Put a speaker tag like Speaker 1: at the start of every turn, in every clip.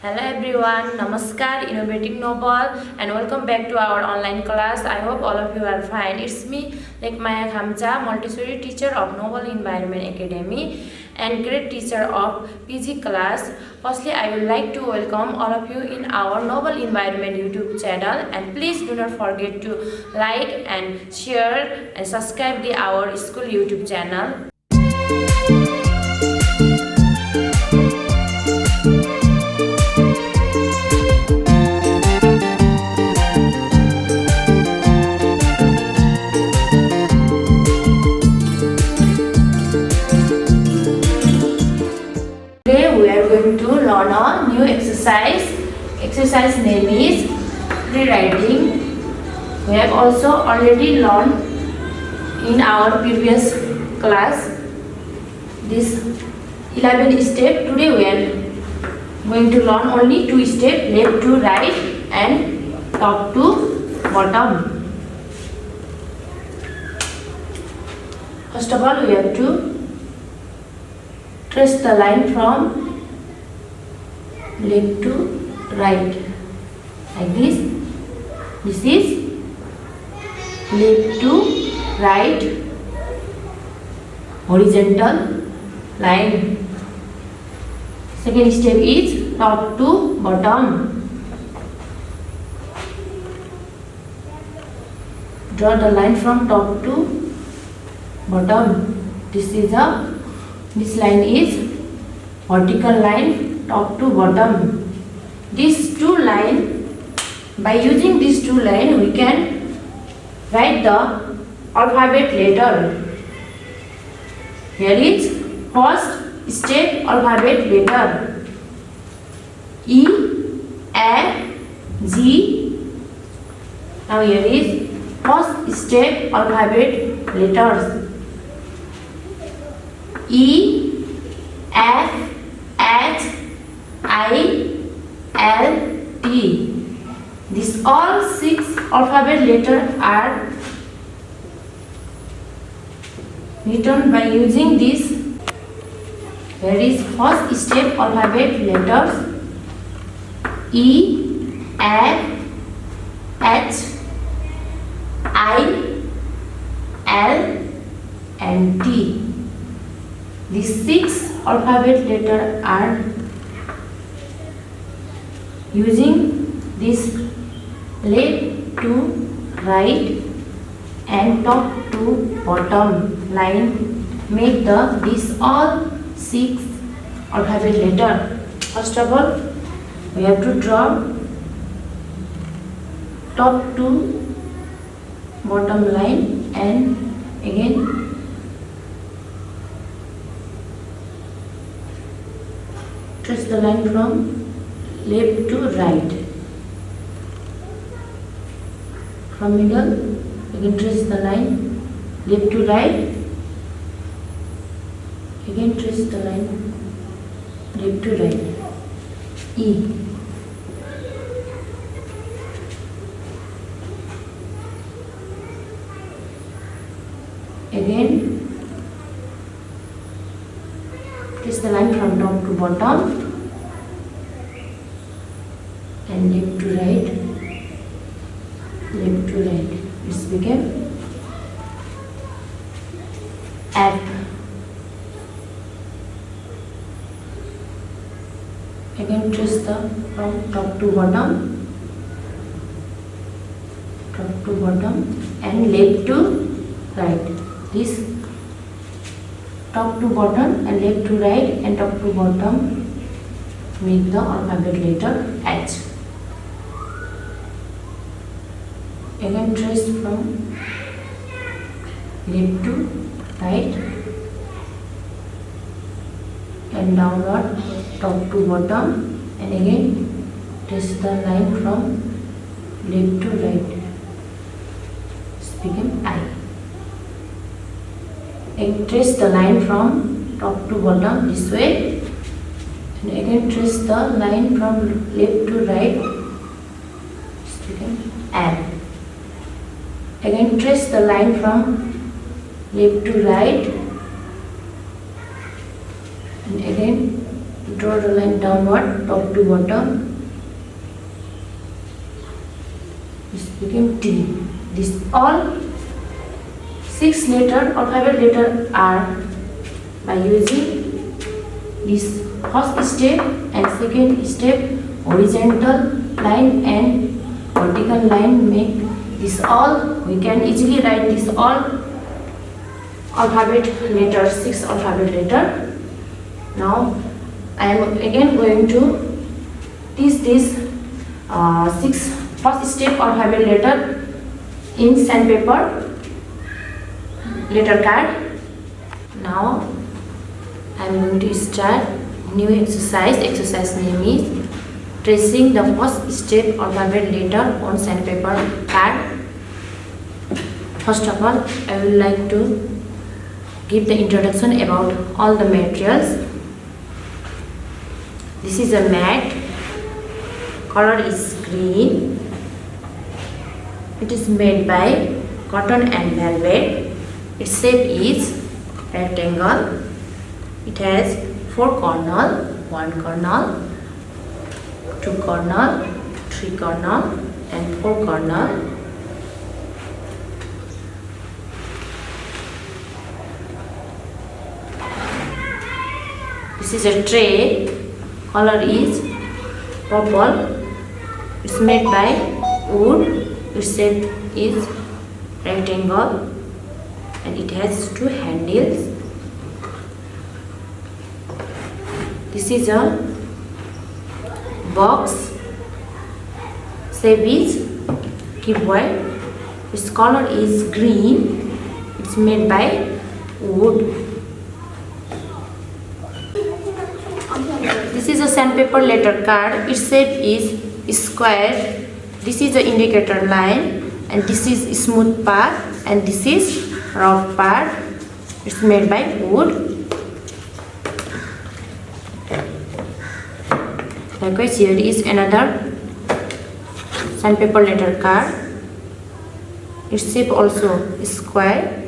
Speaker 1: Hello everyone, Namaskar, Innovating Novel, and welcome back to our online class. I hope all of you are fine. It's me, Lekmaya Khamcha, Montessori teacher of Novel Environment Academy and great teacher of PG class. Firstly, I would like to welcome all of you in our Novel Environment YouTube channel, and please do not forget to like and share and subscribe to our school YouTube channel. Today we are going to learn a new exercise. Exercise name is rewriting. We have also already learned in our previous class this 11 step. Today we are going to learn only 2 steps, left to right and top to bottom. First of all, we have to trace the line from left to right like this. This is left to right horizontal line. Second step is top to bottom. Draw the line from top to bottom. This line is vertical line, top to bottom. These two lines, by using these two lines, we can write the alphabet letter. Here is first step alphabet letter E, A, G. Now here is first step alphabet letters E, F, H, I, L, T. These all 6 alphabet letters are written by using this. Here is first step alphabet letters E, F, H, I, L and T. These 6 alphabet letters are using this left to right and top to bottom line make these all 6 alphabet letter. First of all, we have to draw top to bottom line and again trace the line from left to right. From middle, you can trace the line left to right. Again trace the line left to right. E. Again trace the line from top to bottom and left to right, left to right. This became F. Again trace the from top to bottom and left to right. This top to bottom and left to right and top to bottom make the alphabet letter H. Again trace from left to right and downward top to bottom and again trace the line from left to right. This became I. And trace the line from top to bottom this way and again trace the line from left to right. This became L. Again trace the line from left to right and again Draw the line downward, top to bottom. This became T. This all 6 letter alphabet letter are by using this first step and second step, horizontal line and vertical line make this all. We can easily write this all alphabet letter, 6 alphabet letter. Now I am again going to teach this 6 first step alphabet letter in sandpaper letter card. Now I am going to start new exercise. Exercise name is tracing the first step alphabet letter on sandpaper card. First of all, I would like to give the introduction about all the materials. This is a mat. Color is green. It is made by cotton and velvet. Its shape is rectangle. It has 4 corners, 1 corner, 2 corner, 3 corner and 4 corner. This is a tray. Color is purple. It's made by wood. Its shape is rectangle and it has 2 handles. This is a box. Shape is cuboid. Its color is green. It's made by wood. This is a sandpaper letter card. Its shape is square. This is the indicator line and this is smooth part and this is rough part. It's made by wood. Likewise, here is another sandpaper letter card. Its shape also is square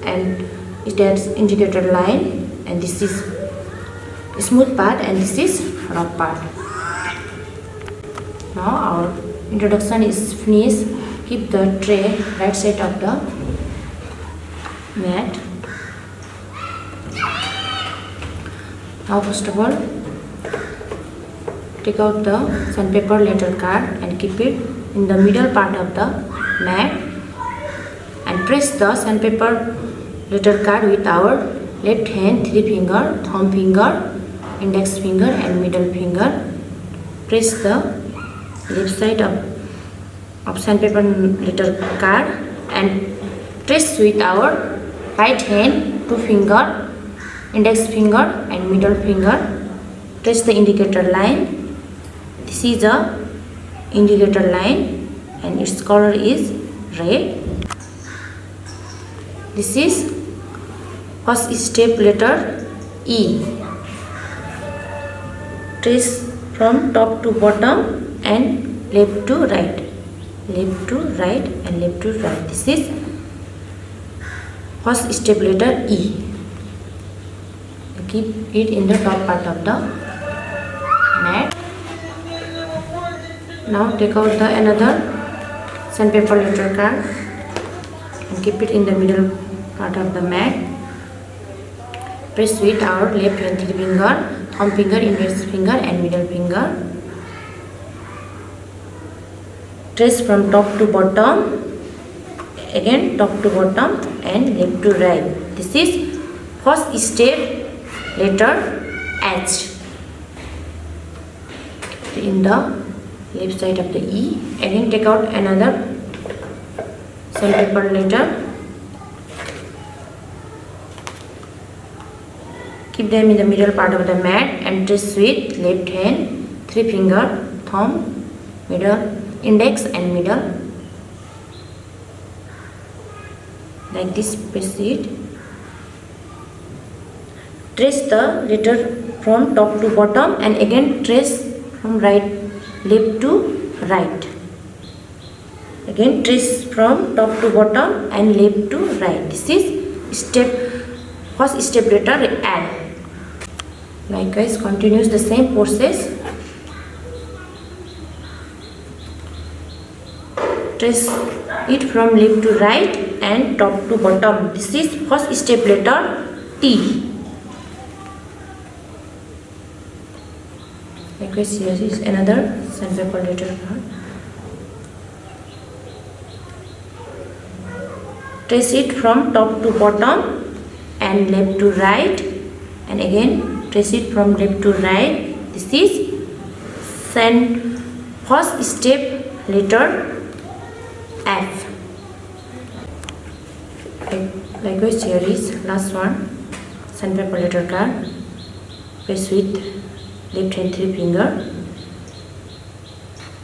Speaker 1: and it has indicator line and this is smooth part and this is rough part. Now our introduction is finished. Keep the tray right side of the mat. Now first of all, take out the sandpaper letter card and keep it in the middle part of the mat and press the sandpaper letter card with our left hand, 3 finger, thumb finger, index finger and middle finger. Press the left side of sandpaper letter card and press with our right hand, 2 finger, index finger and middle finger. Press the indicator line. This is a indicator line and its color is red. This is first step letter E. Trace from top to bottom and left to right, left to right and left to right. This is first step letter E. Keep it in the top part of the mat. Now take out the another sandpaper letter card and keep it in the middle part of the mat. Press with our left hand, 3 finger, thumb finger, index finger and middle finger. Trace from top to bottom, again top to bottom and left to right. This is first step letter H. In the left side of the E. Again take out another sandpaper letter. Keep them in the middle part of the mat and trace with left hand, 3 finger, thumb, middle, index and middle. Like this, press it. Trace the letter from top to bottom and again trace from left to right. Again trace from top to bottom and left to right. This is first step letter L. Likewise, continues the same process. Trace it from left to right and top to bottom. This is first step letter T. Likewise, here is another sandpaper letter card. Trace it from top to bottom and left to right, and again trace it from left to right. This is first step letter F. Likewise, here is last one, sandpaper letter card. Press with left hand 3 finger.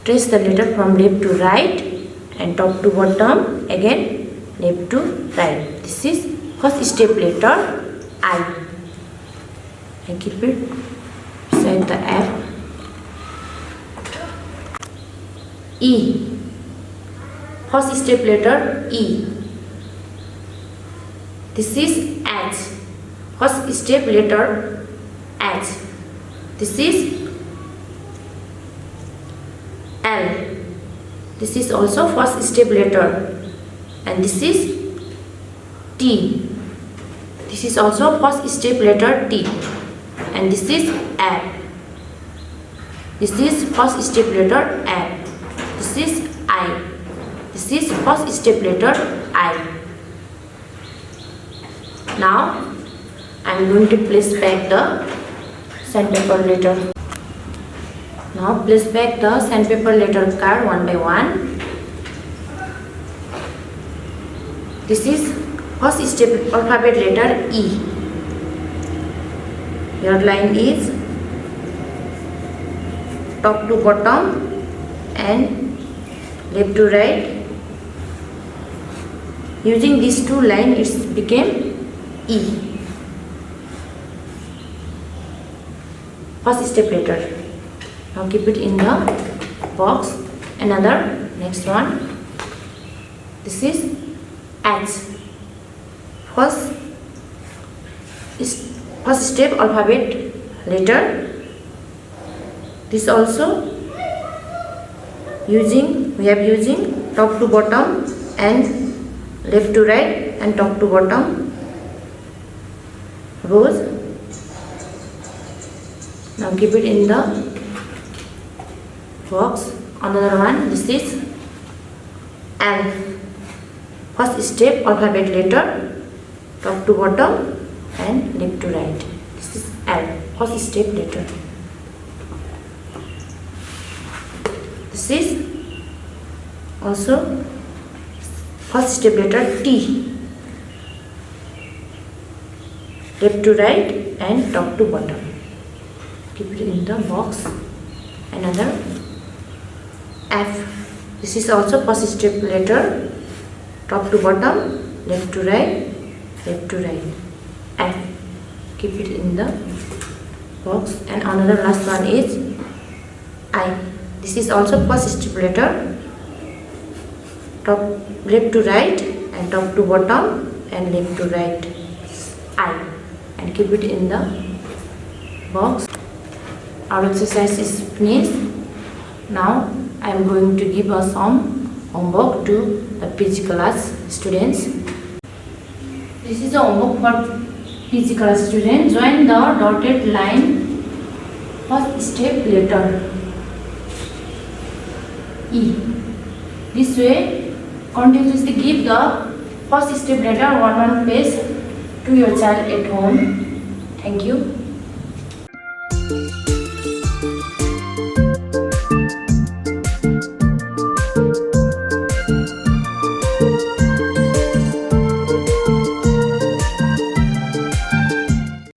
Speaker 1: Trace the letter from left to right and top to bottom, again left to right. This is first step letter I. And keep it beside the F. E. First step letter E. This is H. First step letter H. This is L. This is also first step letter, and this is T. This is also first step letter T, and this is F. This is first step letter F. This is I. This is first step letter I. Now I am going to place back the sandpaper letter. Now place back the sandpaper letter card one by one. This is first step alphabet letter E. Your line is top to bottom and left to right. Using these two lines, it became E. First step letter. Now keep it in the box. Another next one. This is H. First step alphabet letter. This also we have using top to bottom and left to right and top to bottom rows. Now keep it in the box. Another one. This is L. First step alphabet letter, top to bottom and left to right. This is L. First step letter. This is also first step letter T. Left to right and top to bottom. Keep it in the box. Another F. This is also first step letter, top to bottom, left to right, left to right. F. Keep it in the box. And another last one is I. This is also first step letter, top left to right and top to bottom and left to right. I. And keep it in the box. Our exercise is finished. Now I am going to give us some homework to the PG class students. This is a homework for PG class students. Join the dotted line, first step letter E. This way, continuously give the first step letter one page to your child at home. Thank you.